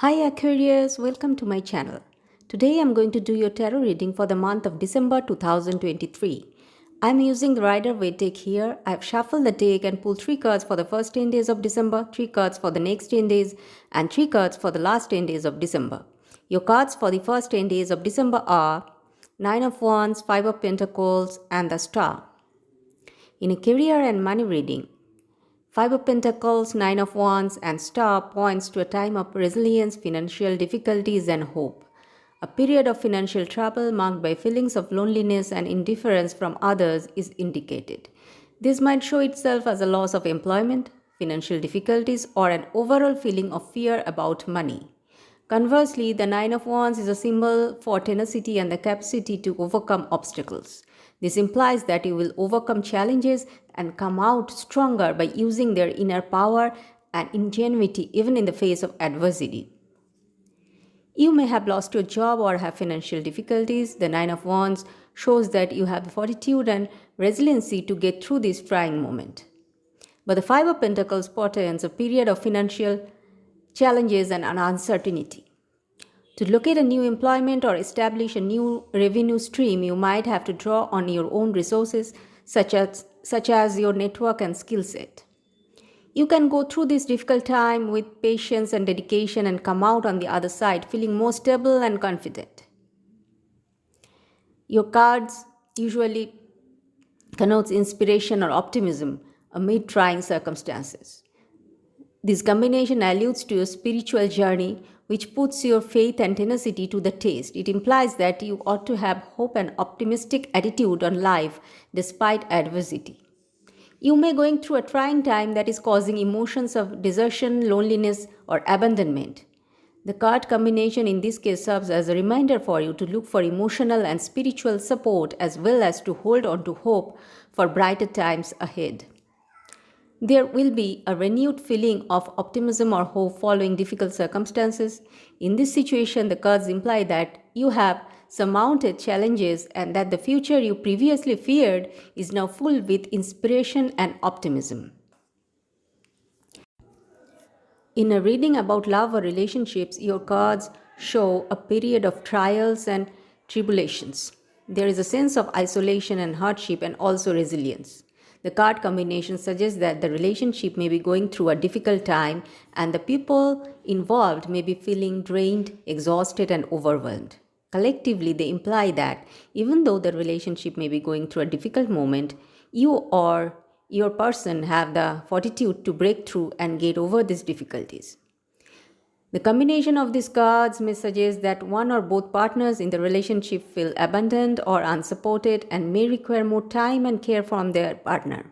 Hi Aquarius, welcome to my channel. Today I'm going to do your tarot reading for the month of December 2023. I'm using the Rider-Waite deck here. I've shuffled the deck and pulled 3 cards for the first 10 days of December, 3 cards for the next 10 days, and 3 cards for the last 10 days of December. Your cards for the first 10 days of December are 9 of Wands, 5 of Pentacles, and the Star. In a career and money reading, 5 of Pentacles, 9 of Wands, and Star points to a time of resilience, financial difficulties, and hope. A period of financial trouble marked by feelings of loneliness and indifference from others is indicated. This might show itself as a loss of employment, financial difficulties, or an overall feeling of fear about money. Conversely, the Nine of Wands is a symbol for tenacity and the capacity to overcome obstacles. This implies that you will overcome challenges and come out stronger by using their inner power and ingenuity even in the face of adversity. You may have lost your job or have financial difficulties. The Nine of Wands shows that you have fortitude and resiliency to get through this trying moment. But the Five of Pentacles portends a period of financial challenges and uncertainty. To locate a new employment or establish a new revenue stream, you might have to draw on your own resources, such as your network and skill set. You can go through this difficult time with patience and dedication and come out on the other side feeling more stable and confident. Your cards usually connotes inspiration or optimism amid trying circumstances. This combination alludes to a spiritual journey which puts your faith and tenacity to the test. It implies that you ought to have hope and optimistic attitude on life despite adversity. You may be going through a trying time that is causing emotions of desertion, loneliness, or abandonment. The card combination in this case serves as a reminder for you to look for emotional and spiritual support as well as to hold on to hope for brighter times ahead. There will be a renewed feeling of optimism or hope following difficult circumstances. In this situation, the cards imply that you have surmounted challenges and that the future you previously feared is now full with inspiration and optimism. In a reading about love or relationships, your cards show a period of trials and tribulations. There is a sense of isolation and hardship and also resilience. The card combination suggests that the relationship may be going through a difficult time and the people involved may be feeling drained, exhausted, and overwhelmed. Collectively, they imply that even though the relationship may be going through a difficult moment, you or your person have the fortitude to break through and get over these difficulties. The combination of these cards may suggest that one or both partners in the relationship feel abandoned or unsupported and may require more time and care from their partner.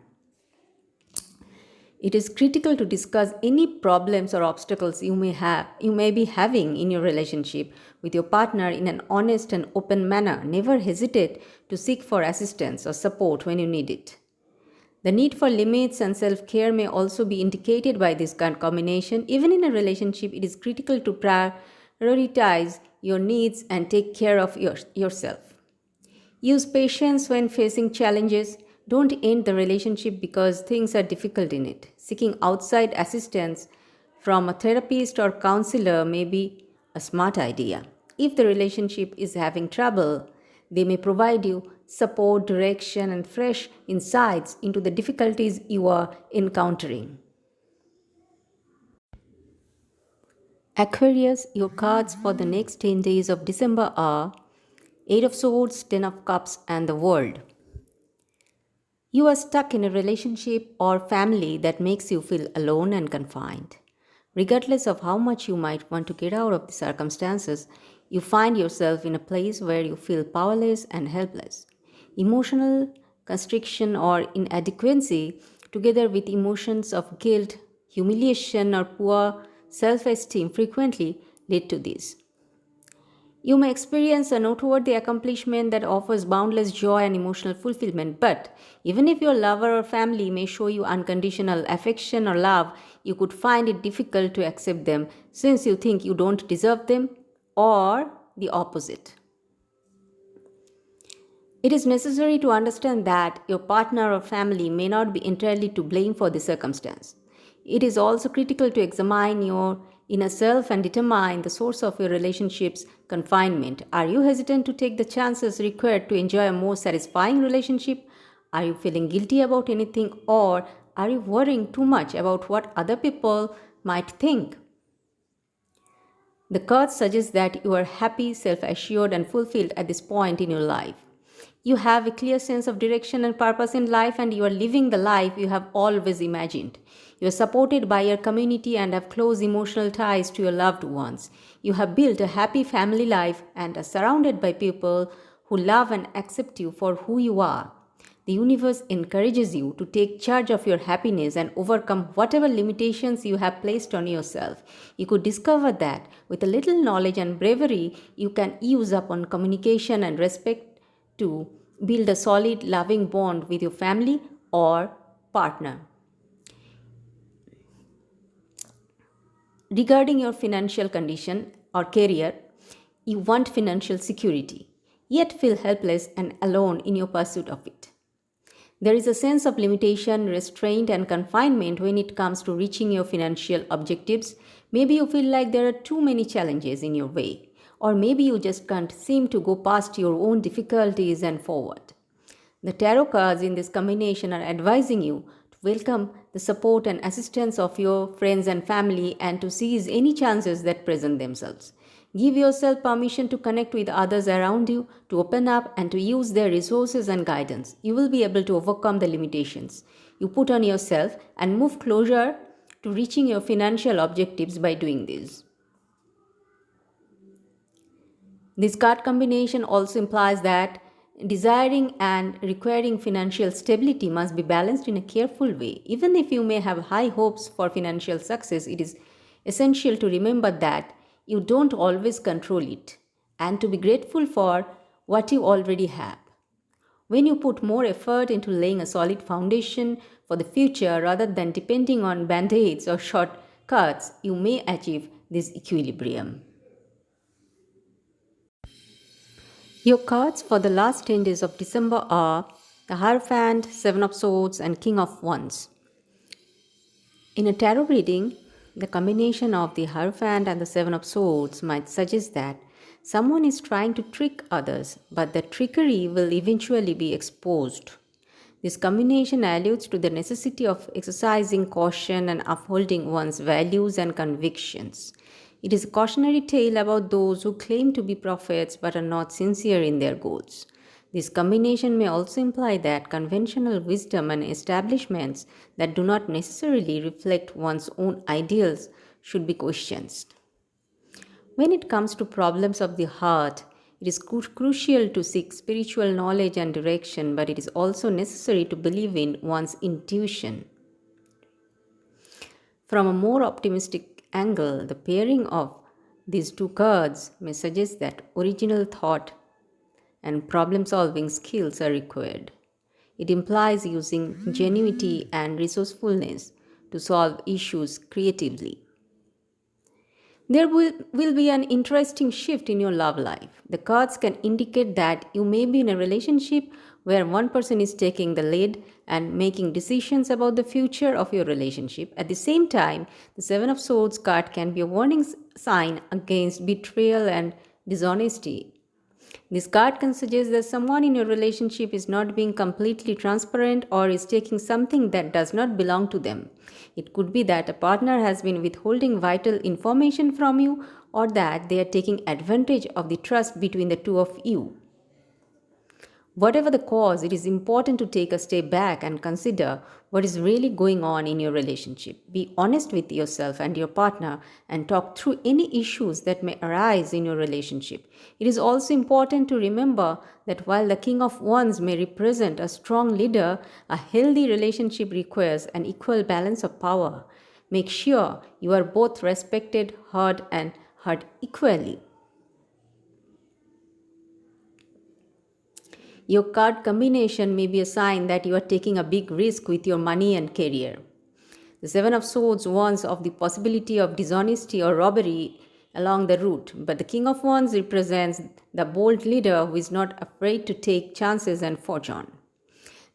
It is critical to discuss any problems or obstacles you may be having in your relationship with your partner in an honest and open manner. Never hesitate to seek for assistance or support when you need it. The need for limits and self-care may also be indicated by this combination. Even in a relationship, it is critical to prioritize your needs and take care of yourself. Use patience when facing challenges. Don't end the relationship because things are difficult in it. Seeking outside assistance from a therapist or counselor may be a smart idea. If the relationship is having trouble, they may provide you support, direction, and fresh insights into the difficulties you are encountering. Aquarius, your cards for the next 10 days of December are 8 of Swords, 10 of Cups, and the World. You are stuck in a relationship or family that makes you feel alone and confined. Regardless of how much you might want to get out of the circumstances, you find yourself in a place where you feel powerless and helpless. Emotional constriction or inadequacy, together with emotions of guilt, humiliation, or poor self-esteem, frequently lead to this. You may experience a noteworthy accomplishment that offers boundless joy and emotional fulfillment, but even if your lover or family may show you unconditional affection or love, you could find it difficult to accept them since you think you don't deserve them, or the opposite. It is necessary to understand that your partner or family may not be entirely to blame for the circumstance. It is also critical to examine your inner self and determine the source of your relationship's confinement. Are you hesitant to take the chances required to enjoy a more satisfying relationship? Are you feeling guilty about anything, or are you worrying too much about what other people might think? The cards suggest that you are happy, self assured, and fulfilled at this point in your life. You have a clear sense of direction and purpose in life, and you are living the life you have always imagined. You are supported by your community and have close emotional ties to your loved ones. You have built a happy family life and are surrounded by people who love and accept you for who you are. The universe encourages you to take charge of your happiness and overcome whatever limitations you have placed on yourself. You could discover that with a little knowledge and bravery, you can use up on communication and respect to build a solid, loving bond with your family or partner. Regarding your financial condition or career, you want financial security, yet feel helpless and alone in your pursuit of it. There is a sense of limitation, restraint, and confinement when it comes to reaching your financial objectives. Maybe you feel like there are too many challenges in your way, or maybe you just can't seem to go past your own difficulties and forward. The tarot cards in this combination are advising you to welcome the support and assistance of your friends and family and to seize any chances that present themselves. Give yourself permission to connect with others around you, to open up and to use their resources and guidance. You will be able to overcome the limitations you put on yourself and move closer to reaching your financial objectives by doing this. This card combination also implies that desiring and requiring financial stability must be balanced in a careful way. Even if you may have high hopes for financial success, it is essential to remember that you don't always control it and to be grateful for what you already have. When you put more effort into laying a solid foundation for the future rather than depending on band aids or shortcuts, you may achieve this equilibrium. Your cards for the last 10 days of December are the Hierophant, Seven of Swords, and King of Wands. In a tarot reading, the combination of the Hierophant and the Seven of Swords might suggest that someone is trying to trick others, but the trickery will eventually be exposed. This combination alludes to the necessity of exercising caution and upholding one's values and convictions. It is a cautionary tale about those who claim to be prophets but are not sincere in their goals. This combination may also imply that conventional wisdom and establishments that do not necessarily reflect one's own ideals should be questioned. When it comes to problems of the heart, it is crucial to seek spiritual knowledge and direction, but it is also necessary to believe in one's intuition. From a more optimistic angle, the pairing of these two cards may suggest that original thought and problem solving skills are required. It implies using ingenuity and resourcefulness to solve issues creatively. There will be an interesting shift in your love life. The cards can indicate that you may be in a relationship where one person is taking the lead and making decisions about the future of your relationship. At the same time, the Seven of Swords card can be a warning sign against betrayal and dishonesty. This card can suggest that someone in your relationship is not being completely transparent or is taking something that does not belong to them. It could be that a partner has been withholding vital information from you or that they are taking advantage of the trust between the two of you. Whatever the cause, it is important to take a step back and consider what is really going on in your relationship. Be honest with yourself and your partner and talk through any issues that may arise in your relationship. It is also important to remember that while the King of Wands may represent a strong leader, a healthy relationship requires an equal balance of power. Make sure you are both respected, heard, and heard equally. Your card combination may be a sign that you are taking a big risk with your money and career. The Seven of Swords warns of the possibility of dishonesty or robbery along the route, but the King of Wands represents the bold leader who is not afraid to take chances and forge on.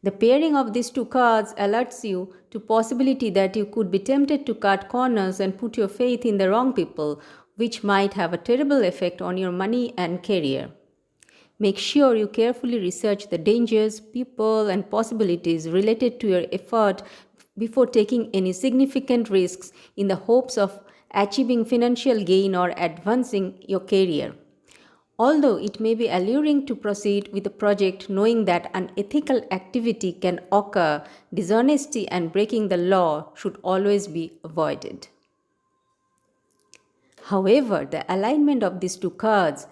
The pairing of these two cards alerts you to possibility that you could be tempted to cut corners and put your faith in the wrong people, which might have a terrible effect on your money and career. Make sure you carefully research the dangers, people, and possibilities related to your effort before taking any significant risks in the hopes of achieving financial gain or advancing your career. Although it may be alluring to proceed with a project knowing that unethical activity can occur, dishonesty and breaking the law should always be avoided. However, the alignment of these two cards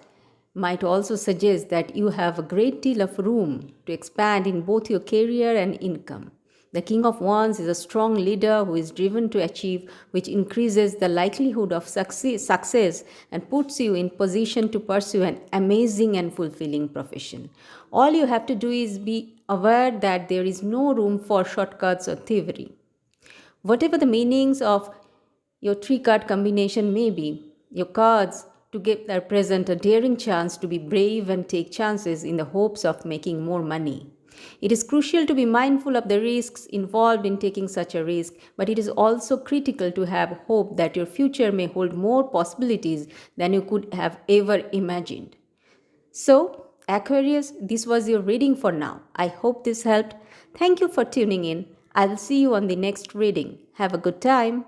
might also suggest that you have a great deal of room to expand in both your career and income. The King of Wands is a strong leader who is driven to achieve, which increases the likelihood of success and puts you in position to pursue an amazing and fulfilling profession. All you have to do is be aware that there is no room for shortcuts or thievery. Whatever the meanings of your three-card combination may be, your cards to give their present a daring chance to be brave and take chances in the hopes of making more money. It is crucial to be mindful of the risks involved in taking such a risk, but it is also critical to have hope that your future may hold more possibilities than you could have ever imagined. So, Aquarius, this was your reading for now. I hope this helped. Thank you for tuning in. I will see you on the next reading. Have a good time.